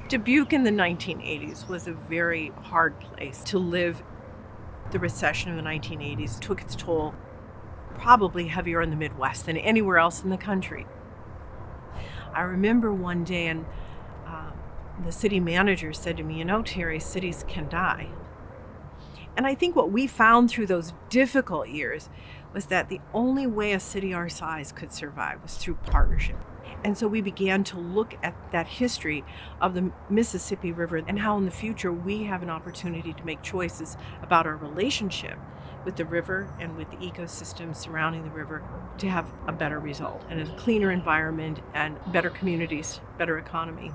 Dubuque in the 1980s was a very hard place to live. The recession of the 1980s took its toll, probably heavier in the Midwest than anywhere else in the country. I remember one day, and the city manager said to me, Terry, cities can die. And I think what we found through those difficult years was that the only way a city our size could survive was through partnership. And so we began to look at that history of the Mississippi River and how in the future we have an opportunity to make choices about our relationship with the river and with the ecosystem surrounding the river to have a better result and a cleaner environment and better communities, better economy.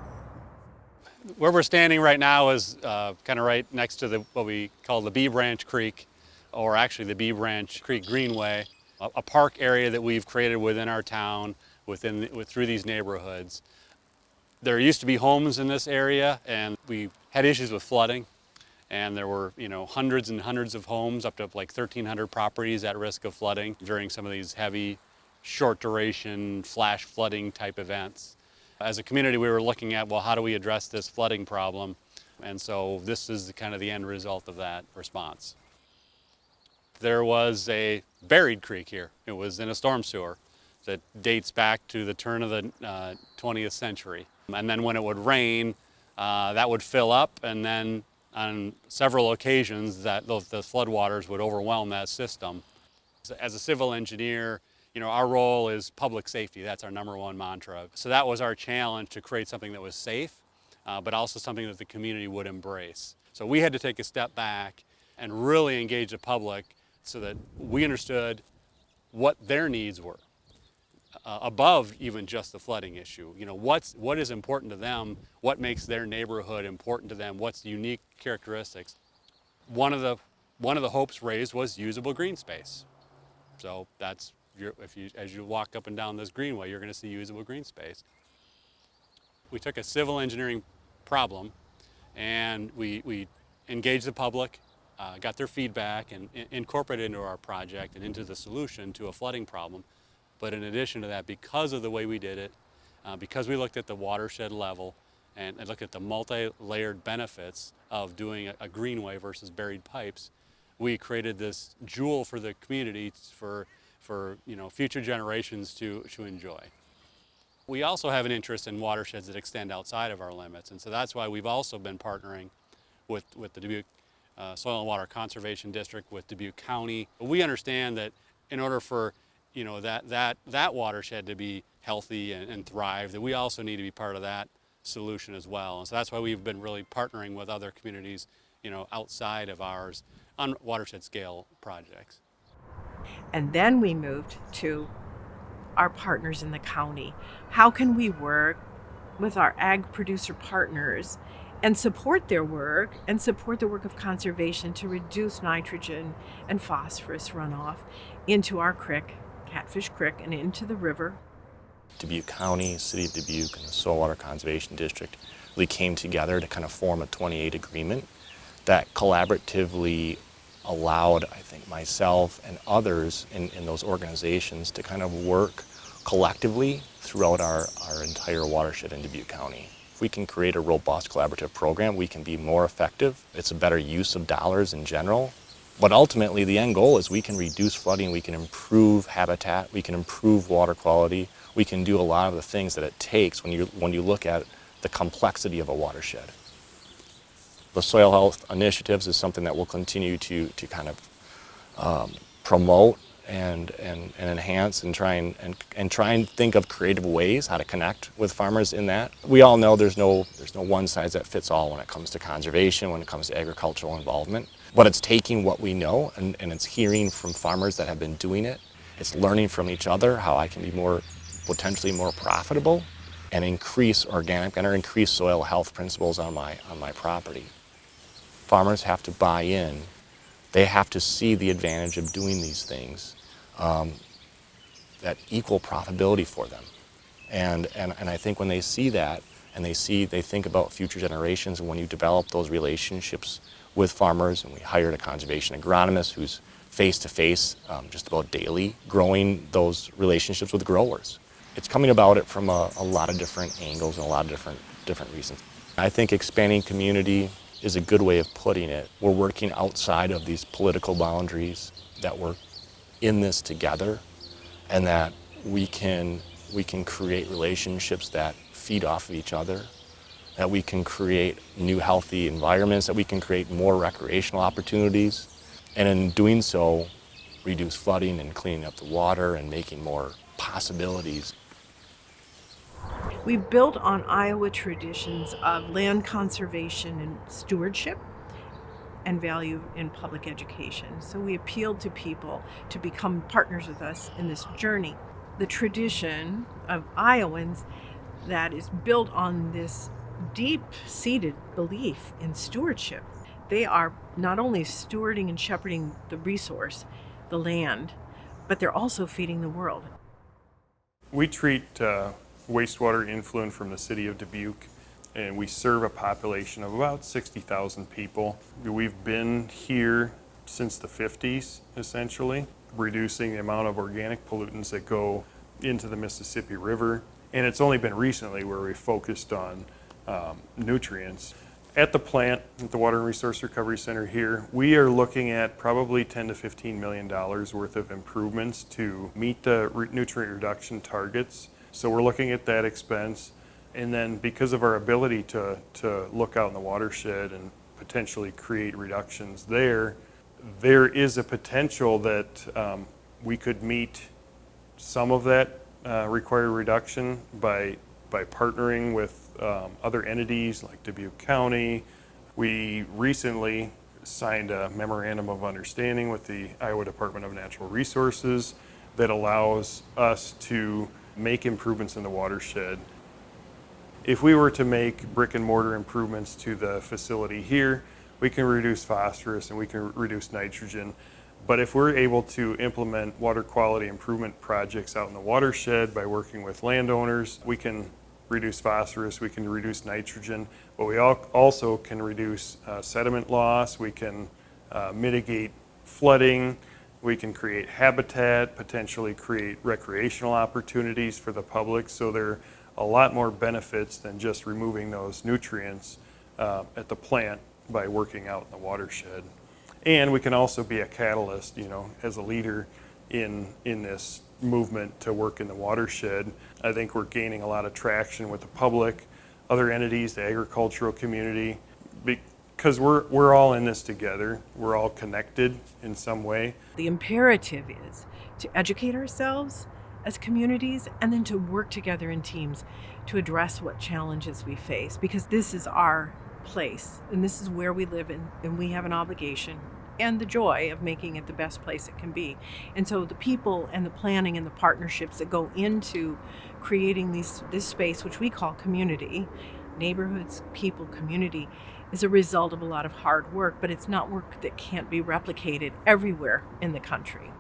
Where we're standing right now is kind of right next to what we call the Bee Branch Creek, or actually the Bee Branch Creek Greenway, a park area that we've created within our town, through these neighborhoods. There used to be homes in this area, and we had issues with flooding, and there were hundreds and hundreds of homes, up to like 1,300 properties at risk of flooding during some of these heavy, short duration, flash flooding type events. As a community, we were looking at, well, how do we address this flooding problem? And so this is kind of the end result of that response. There was a buried creek here. It was in a storm sewer that dates back to the turn of the 20th century. And then when it would rain, that would fill up, and then on several occasions the floodwaters would overwhelm that system. As a civil engineer, our role is public safety. That's our number one mantra. So that was our challenge, to create something that was safe, but also something that the community would embrace. So we had to take a step back and really engage the public so that we understood what their needs were, above even just the flooding issue. What is important to them, what makes their neighborhood important to them, what's unique characteristics. One of the hopes raised was usable green space. So that's, as you walk up and down this greenway, you're going to see usable green space. We took a civil engineering problem and we engaged the public, got their feedback, and incorporated it into our project and into the solution to a flooding problem. But in addition to that, because of the way we did it, because we looked at the watershed level and looked at the multi-layered benefits of doing a greenway versus buried pipes, we created this jewel for the community for future generations to enjoy. We also have an interest in watersheds that extend outside of our limits, and so that's why we've also been partnering with the Dubuque Soil and Water Conservation District, with Dubuque County. We understand that in order for that watershed to be healthy and thrive, that we also need to be part of that solution as well. And so that's why we've been really partnering with other communities, outside of ours, on watershed scale projects. And then we moved to our partners in the county. How can we work with our ag producer partners and support their work and support the work of conservation to reduce nitrogen and phosphorus runoff into our creek, Catfish Creek, and into the river? Dubuque County, City of Dubuque, and the Soil Water Conservation District really came together to kind of form a 28 agreement that collaboratively allowed, I think, myself and others in those organizations to kind of work collectively throughout our entire watershed in Dubuque County. If we can create a robust collaborative program, we can be more effective. It's a better use of dollars in general. But ultimately, the end goal is we can reduce flooding, we can improve habitat, we can improve water quality, we can do a lot of the things that it takes when you look at the complexity of a watershed. The soil health initiatives is something that we'll continue to kind of promote and enhance and try and think of creative ways how to connect with farmers in that. We all know there's no one size that fits all when it comes to conservation, when it comes to agricultural involvement. But it's taking what we know and it's hearing from farmers that have been doing it. It's learning from each other how I can be potentially more profitable and increase organic and increase soil health principles on my property. Farmers have to buy in. They have to see the advantage of doing these things that equal profitability for them. And I think when they see that and they think about future generations, and when you develop those relationships with farmers, and we hired a conservation agronomist who's face-to-face just about daily, growing those relationships with growers. It's coming about it from a lot of different angles and a lot of different reasons. I think expanding community is a good way of putting it. We're working outside of these political boundaries, that we're in this together, and that we can create relationships that feed off of each other, that we can create new healthy environments, that we can create more recreational opportunities, and in doing so, reduce flooding and cleaning up the water and making more possibilities. We've built on Iowa traditions of land conservation and stewardship and value in public education. So we appealed to people to become partners with us in this journey. The tradition of Iowans that is built on this deep-seated belief in stewardship. They are not only stewarding and shepherding the resource, the land, but they're also feeding the world. We treat wastewater influent from the city of Dubuque, and we serve a population of about 60,000 people. We've been here since the 50s, essentially, reducing the amount of organic pollutants that go into the Mississippi River. And it's only been recently where we focused on nutrients. At the plant, at the Water and Resource Recovery Center here, we are looking at probably $10 to $15 million worth of improvements to meet the nutrient reduction targets. So we're looking at that expense. And then because of our ability to look out in the watershed and potentially create reductions there is a potential that we could meet some of that required reduction by partnering with other entities like Dubuque County. We recently signed a memorandum of understanding with the Iowa Department of Natural Resources that allows us to make improvements in the watershed. If we were to make brick and mortar improvements to the facility here, we can reduce phosphorus and we can reduce nitrogen. But if we're able to implement water quality improvement projects out in the watershed by working with landowners, we can reduce phosphorus, we can reduce nitrogen, but we also can reduce sediment loss, we can mitigate flooding, we can create habitat, potentially create recreational opportunities for the public. So there are a lot more benefits than just removing those nutrients at the plant by working out in the watershed. And we can also be a catalyst, as a leader in this movement to work in the watershed. I think we're gaining a lot of traction with the public, other entities, the agricultural community, because we're all in this together. We're all connected in some way. The imperative is to educate ourselves as communities and then to work together in teams to address what challenges we face, because this is our place and this is where we live in, and we have an obligation and the joy of making it the best place it can be. And so the people and the planning and the partnerships that go into creating this space, which we call community, neighborhoods, people, community, is a result of a lot of hard work, but it's not work that can't be replicated everywhere in the country.